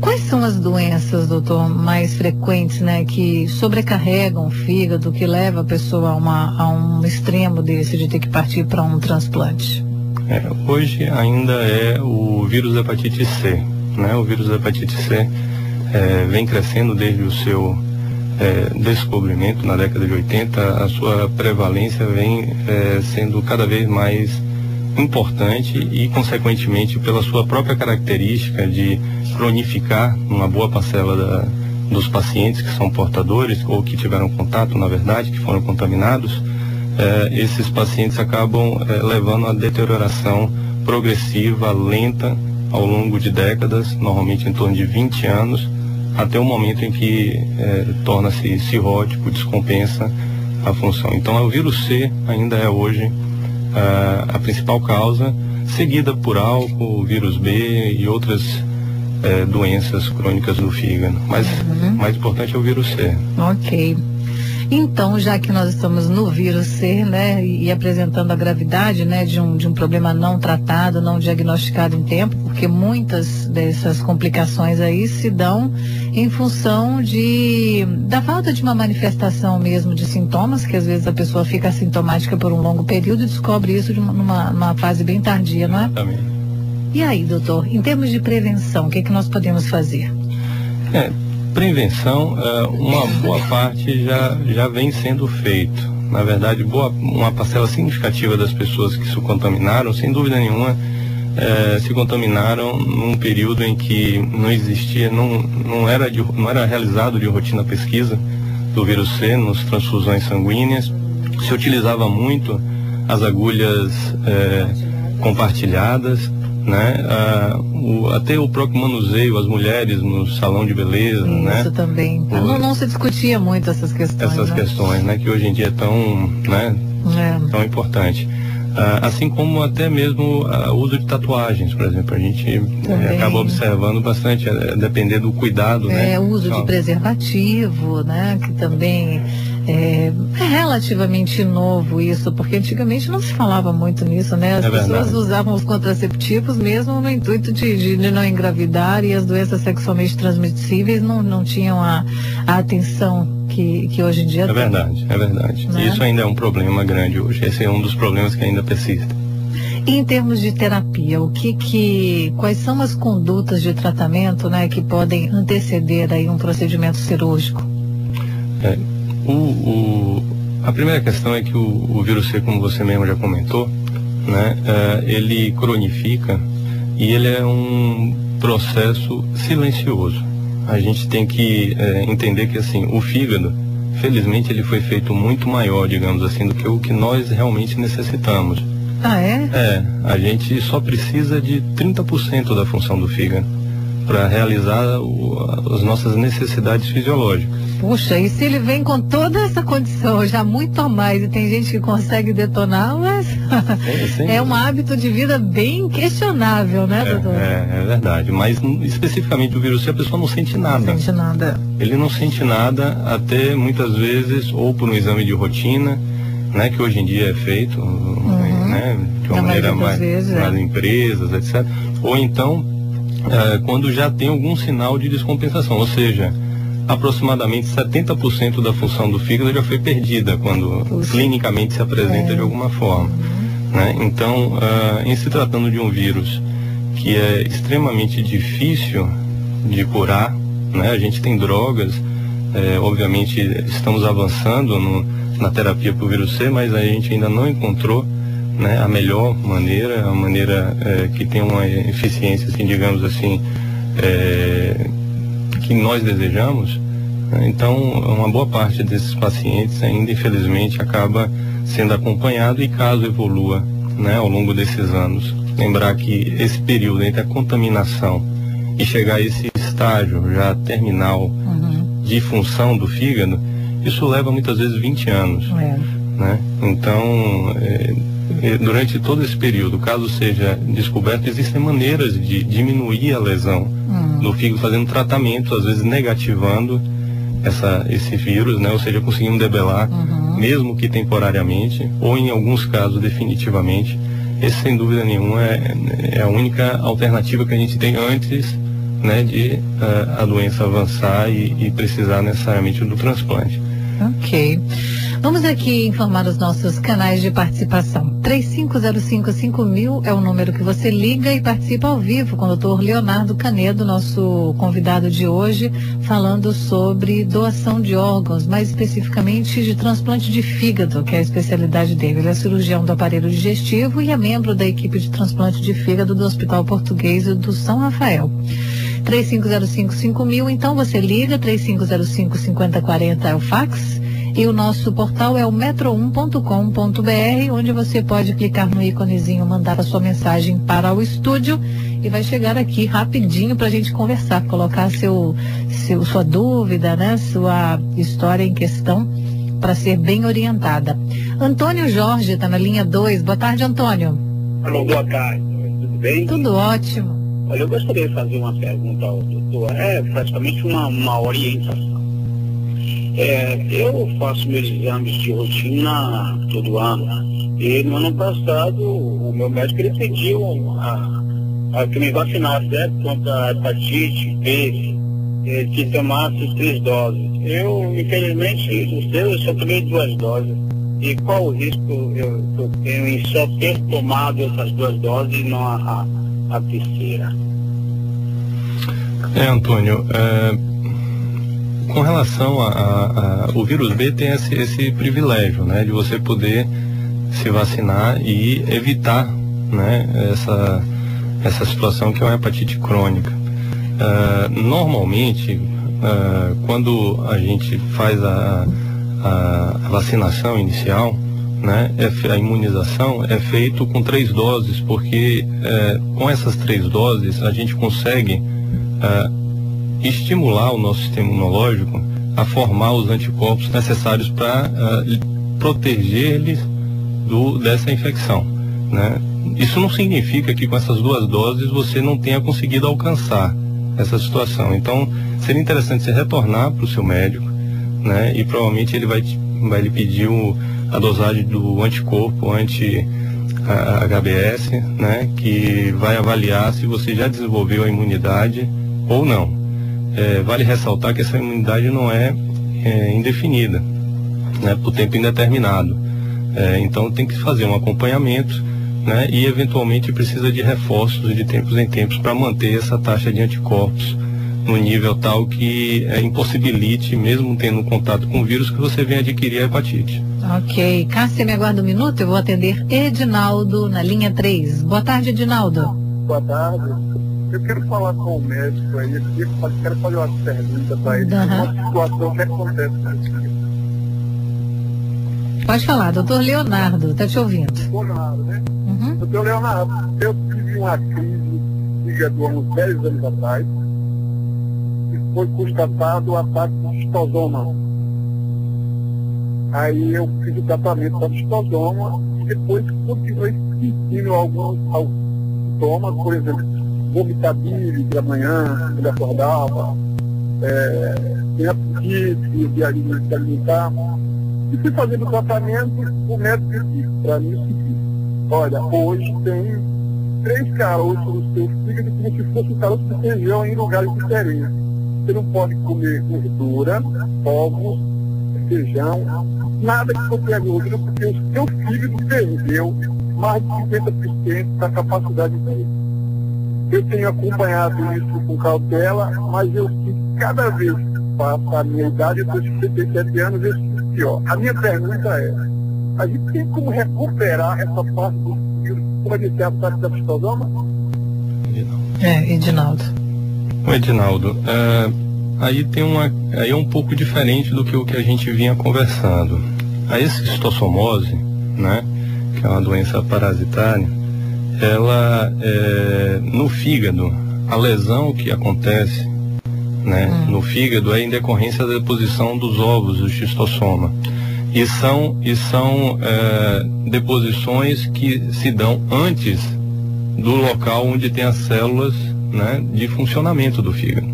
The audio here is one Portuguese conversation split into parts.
Quais são as doenças, doutor, mais frequentes, né, que sobrecarregam o fígado, que leva a pessoa a um extremo desse, de ter que partir para um transplante? Hoje ainda é o vírus hepatite C, né? O vírus hepatite C vem crescendo desde o seu descobrimento na década de 80, a sua prevalência vem sendo cada vez mais importante e, consequentemente, pela sua própria característica de cronificar uma boa parcela dos pacientes que são portadores ou que tiveram contato, na verdade, que foram contaminados, esses pacientes acabam levando a deterioração progressiva, lenta, ao longo de décadas, normalmente em torno de 20 anos, até o momento em que torna-se cirrótico, descompensa a função. Então, o vírus C ainda é hoje a principal causa, seguida por álcool, vírus B e outras doenças crônicas do fígado. Mas o mais importante é o vírus C. Ok. Então, já que nós estamos no vírus C, né, e apresentando a gravidade, né, de um problema não tratado, não diagnosticado em tempo, porque muitas dessas complicações aí se dão em função da falta de uma manifestação mesmo de sintomas, que às vezes a pessoa fica assintomática por um longo período e descobre isso numa fase bem tardia, não é? Também. E aí, doutor, em termos de prevenção, o que nós podemos fazer? Prevenção, uma boa parte já vem sendo feito. Na verdade, uma parcela significativa das pessoas que se contaminaram, sem dúvida nenhuma, se contaminaram num período em que não existia, não era realizado de rotina pesquisa do vírus C nas transfusões sanguíneas. Se utilizava muito as agulhas compartilhadas, né? Até o próprio manuseio, as mulheres no salão de beleza, isso, né? Isso também. Não se discutia muito essas questões. Essas questões, né? Que hoje em dia é tão, né? Tão importante. Assim como até mesmo o uso de tatuagens, por exemplo, a gente acaba observando bastante, depender do cuidado, né? O uso de preservativo, né? Que também é relativamente novo isso, porque antigamente não se falava muito nisso, né? As pessoas usavam os contraceptivos mesmo no intuito de não engravidar, e as doenças sexualmente transmissíveis não tinham a atenção que hoje em dia tem. É verdade. Né? Isso ainda é um problema grande hoje. Esse é um dos problemas que ainda persiste. E em termos de terapia, quais são as condutas de tratamento, né, que podem anteceder aí um procedimento cirúrgico? A primeira questão é que o vírus C, como você mesmo já comentou, né, ele cronifica e ele é um processo silencioso. A gente tem que entender que, assim, o fígado, felizmente, ele foi feito muito maior, digamos assim, do que o que nós realmente necessitamos. Ah, é? A gente só precisa de 30% da função do fígado para realizar as nossas necessidades fisiológicas. Puxa, e se ele vem com toda essa condição, já muito a mais, e tem gente que consegue detonar, mas é um hábito de vida bem questionável, né, doutor? É verdade, mas especificamente o vírus C, a pessoa não sente nada. Não sente nada. Ele não sente nada, até muitas vezes, ou por um exame de rotina, né, que hoje em dia é feito, né, de uma maneira mais nas empresas, etc. Ou então, quando já tem algum sinal de descompensação, ou seja, aproximadamente 70% da função do fígado já foi perdida quando clinicamente se apresenta de alguma forma, né? Então, em se tratando de um vírus que é extremamente difícil de curar, né? A gente tem drogas, obviamente estamos avançando na terapia para o vírus C, mas a gente ainda não encontrou, né, a melhor maneira, a maneira que tem uma eficiência, assim, digamos assim, que nós desejamos. Então, uma boa parte desses pacientes ainda, infelizmente, acaba sendo acompanhado, e caso evolua, né, ao longo desses anos, lembrar que esse período entre a contaminação e chegar a esse estágio já terminal de função do fígado, isso leva muitas vezes 20 anos, né? Então, durante todo esse período, caso seja descoberto, existem maneiras de diminuir a lesão do fígado, fazendo tratamento, às vezes negativando esse vírus, né? Ou seja, conseguindo debelar, mesmo que temporariamente, ou em alguns casos definitivamente. Esse, sem dúvida nenhuma, é a única alternativa que a gente tem antes, né, de a doença avançar e precisar necessariamente do transplante. Ok. Vamos aqui informar os nossos canais de participação. 35055000 é o número que você liga e participa ao vivo com o Dr. Leonardo Canedo, nosso convidado de hoje, falando sobre doação de órgãos, mais especificamente de transplante de fígado, que é a especialidade dele. Ele é cirurgião do aparelho digestivo e é membro da equipe de transplante de fígado do Hospital Português do São Rafael. 35055000, então você liga, 3505-5040 é o fax. E o nosso portal é o metro1.com.br, onde você pode clicar no íconezinho, mandar a sua mensagem para o estúdio e vai chegar aqui rapidinho para a gente conversar, colocar sua dúvida, né, sua história em questão para ser bem orientada. Antônio Jorge está na linha 2. Boa tarde, Antônio. Alô, boa tarde. Tudo bem? Tudo ótimo. Olha, eu gostaria de fazer uma pergunta ao doutor. É praticamente uma orientação. Eu faço meus exames de rotina todo ano. E no ano passado, o meu médico ele pediu que me vacinasse, né, contra a hepatite B, que tomasse 3 doses. Eu, infelizmente, eu só tomei 2 doses. E qual o risco eu tenho em só ter tomado essas 2 doses e não a terceira? Antônio, com relação o vírus B tem esse privilégio, né, de você poder se vacinar e evitar, né, essa situação que é uma hepatite crônica. Normalmente, quando a gente faz a vacinação inicial, né, a imunização é feito com 3 doses, porque com essas 3 doses a gente consegue estimular o nosso sistema imunológico a formar os anticorpos necessários para proteger-lhes dessa infecção, né? Isso não significa que com essas 2 doses você não tenha conseguido alcançar essa situação. Então, seria interessante você retornar para o seu médico, né? E provavelmente ele vai lhe pedir a dosagem do anticorpo anti-HBS, né? Que vai avaliar se você já desenvolveu a imunidade ou não. Vale ressaltar que essa imunidade não é indefinida, né, por tempo indeterminado. Então tem que fazer um acompanhamento, né, e eventualmente precisa de reforços de tempos em tempos para manter essa taxa de anticorpos no nível tal que impossibilite, mesmo tendo contato com o vírus, que você venha adquirir a hepatite. Ok. Cássia, me aguarda um minuto, eu vou atender Edinaldo na linha 3. Boa tarde, Edinaldo. Boa tarde. Eu quero falar com o médico aí, eu quero fazer uma pergunta para ele, uma situação que acontece aqui. Pode falar, doutor Leonardo, está te ouvindo. Leonardo, né? Uhum. Doutor Leonardo, eu tive uma crise de fígado há uns 10 anos atrás e foi constatado o ataque de cistosoma. Aí eu fiz o tratamento para cistosoma e depois continuei sentindo alguns sintomas, por exemplo, vomitabilidade de manhã, ele acordava, tem apetite de alimentar. E fui fazendo o tratamento, o médico disse para mim o seguinte: olha, hoje tem 3 caroços no seu fígado como se fosse um caroço de feijão em lugares diferentes. Você não pode comer gordura, ovos, feijão, nada que contenha gordura, porque o seu fígado perdeu mais de 50% da capacidade dele. Eu tenho acompanhado isso com cautela, mas eu sinto cada vez que passa a minha idade, eu estou de 67 anos, eu sinto pior. A minha pergunta é: a gente tem como recuperar essa parte do vírus que pode ser a parte da cistosoma? Edinaldo. Edinaldo, aí é um pouco diferente do que o que a gente vinha conversando. A esquistossomose, né, que é uma doença parasitária, ela, no fígado, a lesão que acontece, né, no fígado é em decorrência da deposição dos ovos do xistossoma. E são deposições que se dão antes do local onde tem as células, né, de funcionamento do fígado.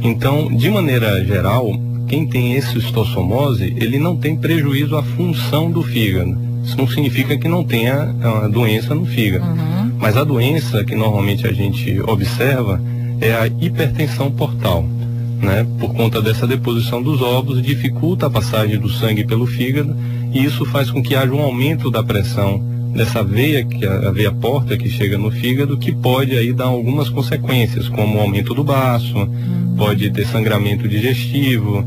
Então, de maneira geral, quem tem esquistossomose, ele não tem prejuízo à função do fígado. Isso não significa que não tenha doença no fígado. Mas a doença que normalmente a gente observa é a hipertensão portal, né? Por conta dessa deposição dos ovos, dificulta a passagem do sangue pelo fígado, e isso faz com que haja um aumento da pressão dessa veia, que é a veia porta que chega no fígado, que pode aí dar algumas consequências, como o aumento do baço, pode ter sangramento digestivo,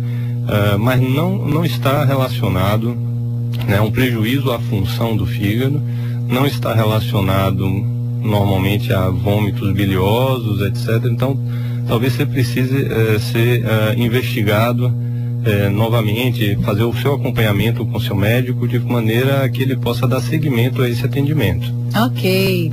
mas não está relacionado, né, um prejuízo à função do fígado, não está relacionado normalmente a vômitos biliosos, etc. Então, talvez você precise ser investigado novamente, fazer o seu acompanhamento com o seu médico, de maneira que ele possa dar seguimento a esse atendimento. Ok.